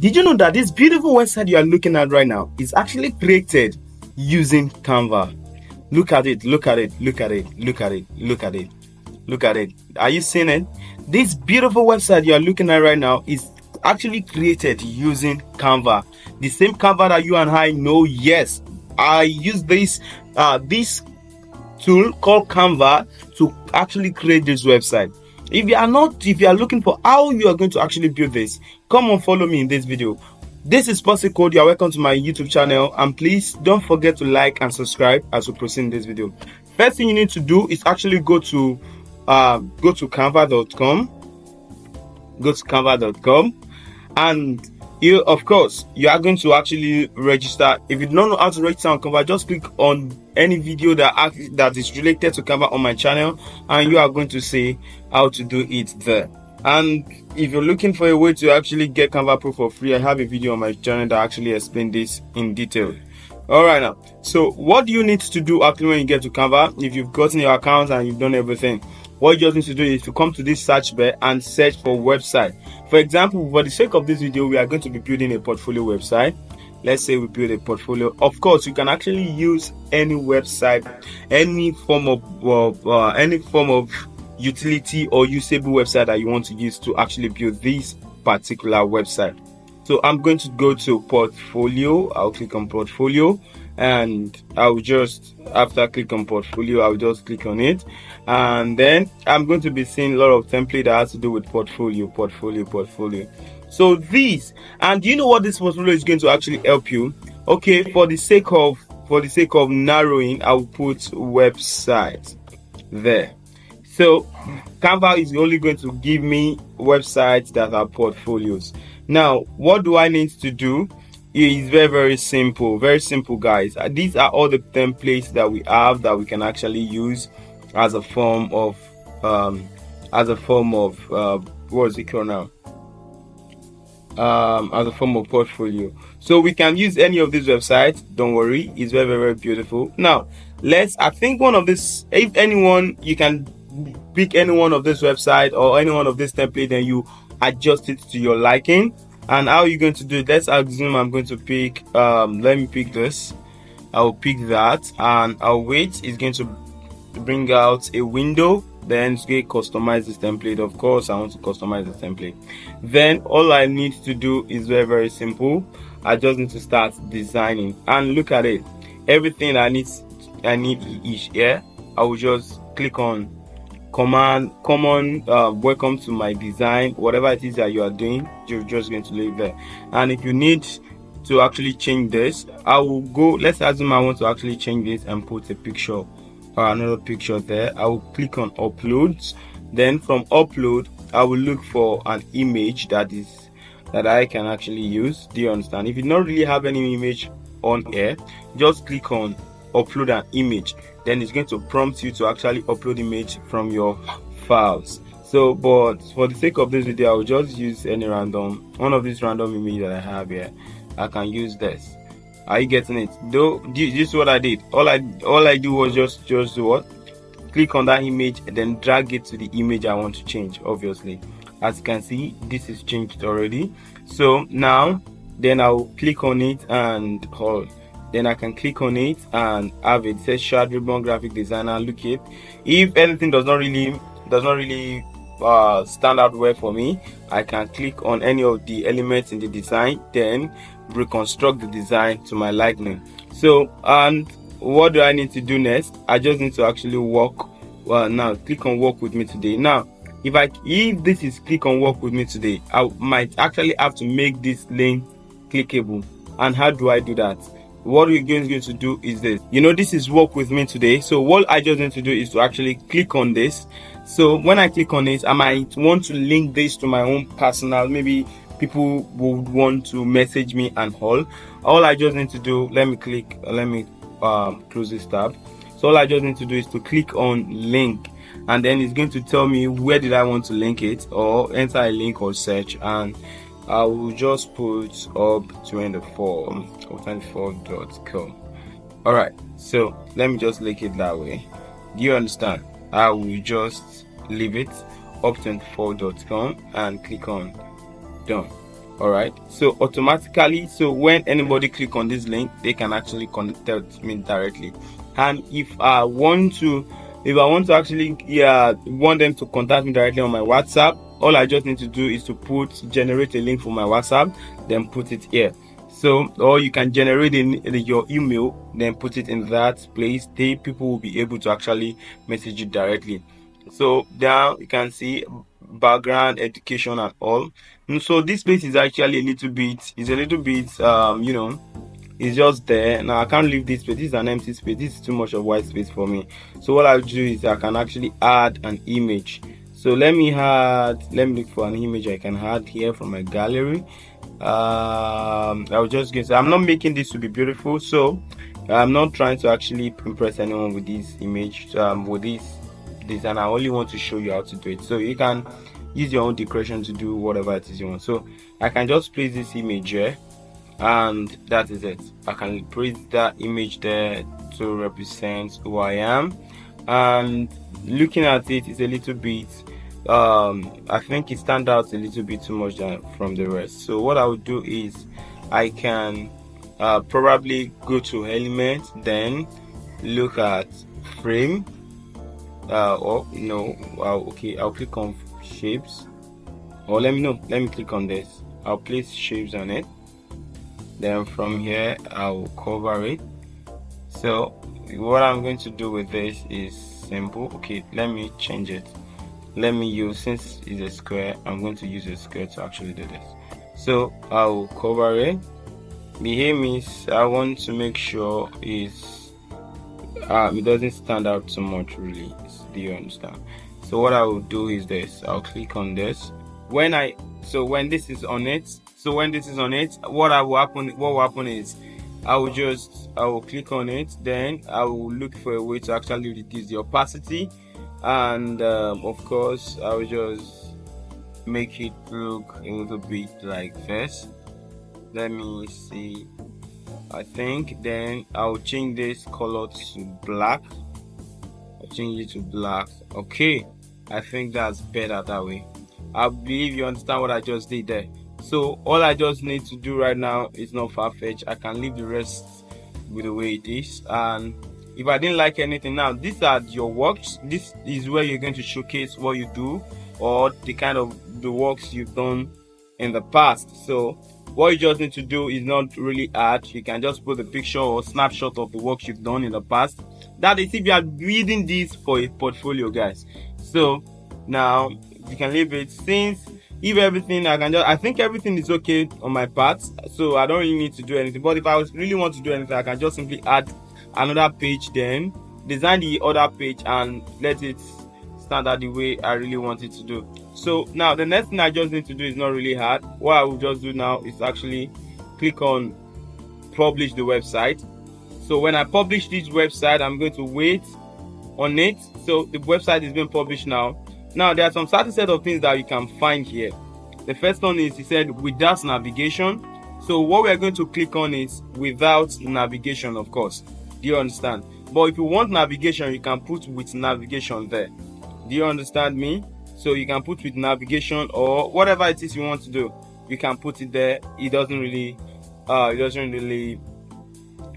Did you know that this beautiful website you are looking at right now is actually created using Canva? Look at it, look at it, look at it, look at it, look at it, look at it. Are you seeing it? This beautiful website you are looking at right now is actually created using Canva. The same Canva that you and I know. Yes, I use this tool called Canva to actually create this website. If you are looking for how you are going to actually build this, come on, follow me in this video. This is Posse Code. You are welcome to my YouTube channel, and please don't forget to like and subscribe as we proceed in this video. First thing you need to do is actually go to canva.com. Go to canva.com, and you are going to actually register. If you don't know how to register on Canva, just click on any video that is related to Canva on my channel, and you are going to see how to do it there. And if you're looking for a way to actually get Canva Pro for free, I have a video on my channel that actually explains this in detail. Alright, now, so what do you need to do actually when you get to Canva? If you've gotten your account and you've done everything, what you just need to do is to come to this search bar and search for website. For example, for the sake of this video, we are going to be building a portfolio website. Let's say we build a portfolio. Of course, you can actually use any website, any form of utility or usable website that you want to use to actually build this particular website. So I'm going to go to portfolio. I'll click on portfolio, and I'll just, after click on portfolio, I'll just click on it, and then I'm going to be seeing a lot of template that has to do with portfolio. So these, and do you know what this portfolio is going to actually help you? Okay, for the sake of narrowing, I'll put website there. So Canva is only going to give me websites that are portfolios. Now, what do I need to do? It's very simple, guys. These are all the templates that we have that we can actually use as a form of what's it called now? As a form of portfolio. So we can use any of these websites. Don't worry, it's very beautiful. Now, I think one of this, if anyone, you can pick any one of this website or any one of this template, and you adjust it to your liking. And how are you going to do it? Let's assume I'm going to pick let me pick this. I'll pick that, and I'll wait. It's going to bring out a window. Then it's going to customize this template. Of course, I want to customize the template. Then all I need to do is very simple. I just need to start designing, and look at it. Everything I need is here. I will just click on common welcome to my design. Whatever it is that you are doing, you're just going to leave there. And if you need to actually change this, I will go, let's assume I want to actually change this and put a picture or another picture there. I will click on uploads. Then from upload, I will look for an image that I can actually use. Do you understand? If you don't really have any image on here, just click on upload an image. Then it's going to prompt you to actually upload image from your files. So, but for the sake of this video, I will just use one of these random images that I have here. I can use this. Are you getting it? Though, this is what I did. All I do was just do what? Click on that image and then drag it to the image I want to change. Obviously, as you can see, this is changed already. So now, then I'll click on it and hold. Then I can click on it and have it says shard ribbon graphic designer. Look it. If anything does not really stand out well for me, I can click on any of the elements in the design, then reconstruct the design to my liking. So, and what do I need to do next? I just need to actually work. Now click on work with me today. Now, if this is click on work with me today, I might actually have to make this link clickable. And how do I do that? What we're going to do is this. This is work with me today. So what I just need to do is to actually click on this. So when I click on it, I might want to link this to my own personal. Maybe people would want to message me and all I just need to do, let me close this tab. So all I just need to do is to click on link, and then it's going to tell me where did I want to link it, or enter a link or search, and I will just put up 24 or 24.com. Alright, so let me just link it that way. Do you understand? I will just leave it up 24.com and click on done. All right, so automatically, so when anybody click on this link, they can actually contact me directly. And if I want to actually want them to contact me directly on my WhatsApp, all I just need to do is to generate a link for my WhatsApp, then put it here. So, or you can generate your email, then put it in that place. People will be able to actually message you directly. So down you can see background, education, and all. And so this place is actually a little bit, it's just there. Now I can't leave this space. This is an empty space. This is too much of white space for me. So what I'll do is I can actually add an image. So let me look for an image I can add here from my gallery. I was just going to say, I'm not making this to be beautiful, so I'm not trying to actually impress anyone with this image, with this design. I only want to show you how to do it, so you can use your own decoration to do whatever it is you want. So I can just place this image here, and that is it. I can place that image there to represent who I am, and looking at it is a little bit I think it stands out a little bit too much from the rest. So what I would do is I can probably go to element, then look at frame, I'll click on shapes, or let me click on this. I'll place shapes on it, then from here I'll cover it. So what I'm going to do with this is simple. Okay, let me change it. Let me use, since it's a square, I'm going to use a square to actually do this. So I'll cover it. The aim is I want to make sure it doesn't stand out too much, really. Do you understand? So what I will do is this. I'll click on this. When this is on it, what will happen is I will click on it, then I will look for a way to actually reduce the opacity, and of course I will just make it look a little bit like this. Let me see. I think then I'll change this color to black. I'll change it to black. Okay, I think that's better that way. I believe you understand what I just did there. So all I just need to do right now is not far-fetched. I can leave the rest with the way it is, and if I didn't like anything, now these are your works. This is where you're going to showcase what you do, or the kind of the works you've done in the past. So what you just need to do is not really hard. You can just put a picture or snapshot of the works you've done in the past. That is if you are building this for a portfolio, guys. So now you can leave it, since if everything I think everything is okay on my part, so I don't really need to do anything. But if I really want to do anything, I can just simply add another page, then design the other page and let it stand out the way I really want it to do. So now the next thing I just need to do is not really hard. What I will just do now is actually click on publish the website. So when I publish this website, I'm going to wait on it. So the website is being published now. Now there are some certain set of things that you can find here. The first one is, he said, without navigation. So what we are going to click on is without navigation, of course. Do you understand? But if you want navigation, you can put with navigation there. Do you understand me? So you can put with navigation, or whatever it is you want to do, you can put it there. It doesn't really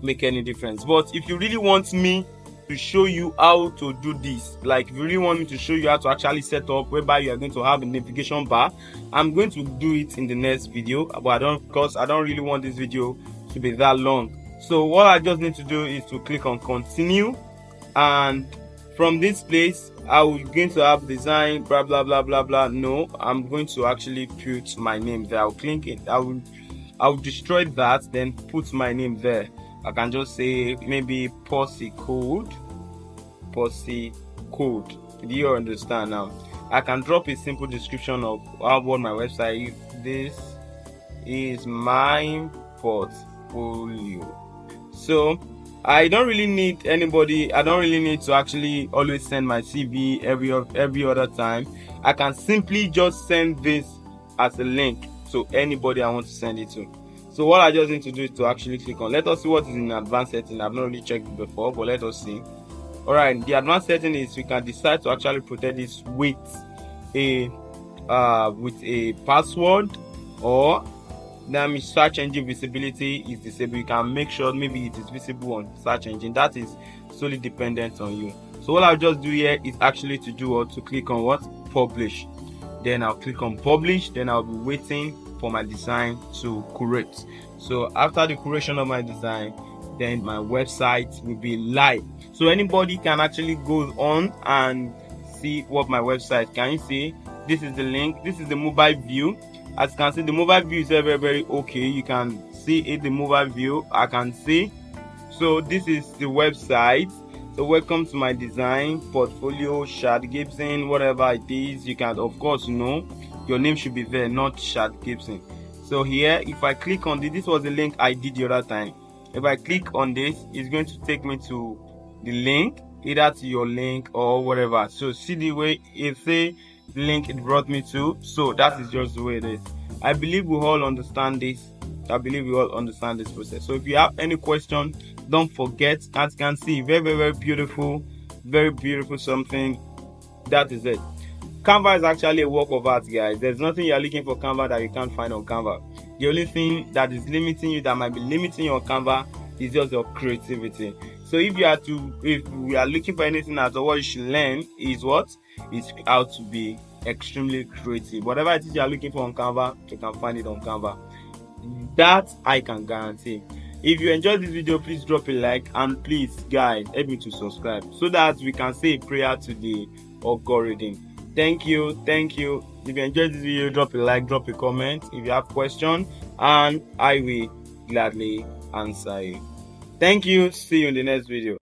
make any difference. But if you really want me to show you how to do this, like if you really want me to show you how to actually set up whereby you are going to have a navigation bar, I'm going to do it in the next video. But I don't really want this video to be that long. So what I just need to do is to click on continue, and from this place I'm going to have design blah blah blah blah blah. No, I'm going to actually put my name there. I'll click it. I'll destroy that, then put my name there. I can just say maybe Posse code. Do you understand now? I can drop a simple description of what my website is. This is my portfolio. So I don't really need anybody. I don't really need to actually always send my CV every other time. I can simply just send this as a link to anybody I want to send it to. So what I just need to do is to actually click on. Let us see what is in advanced setting. I've not really checked it before, but let us see. Alright, the advanced setting is we can decide to actually protect this with a password, or That means search engine visibility is disabled. You can make sure maybe it is visible on search engine. That is solely dependent on you. So what I'll just do here is actually to do what, to click on what, publish. Then I'll click on publish. Then I'll be waiting for my design to curate. So after the curation of my design, then my website will be live. So anybody can actually go on and see what my website. Can you see? This is the link. This is the mobile view. As you can see, the mobile view is very okay. You can see it, the mobile view. I can see. So this is the website. So welcome to my design portfolio, Shad Gibson, whatever it is. You can, of course, your name should be there, not Shad Gibson. So here, if I click on this was the link I did the other time. If I click on this, it's going to take me to the link, either to your link or whatever. So see the way it say the link it brought me to. So that is just the way it is. I believe we all understand this. I believe we all understand this process. So if you have any question, don't forget. As you can see, very beautiful, very beautiful something. That is it. Canva is actually a work of art, guys. There's nothing you're looking for Canva that you can't find on Canva. The only thing that is limiting you, that might be limiting your Canva, is just your creativity. So if we are looking for anything at all, what you should learn is how to be extremely creative. Whatever it is you are looking for on Canva, you can find it on Canva. That I can guarantee. If you enjoyed this video, please drop a like, and please, guys, help me to subscribe so that we can say a prayer to the algorithm. Thank you. If you enjoyed this video, drop a like, drop a comment if you have questions, and I will gladly answer you. Thank you. See you in the next video.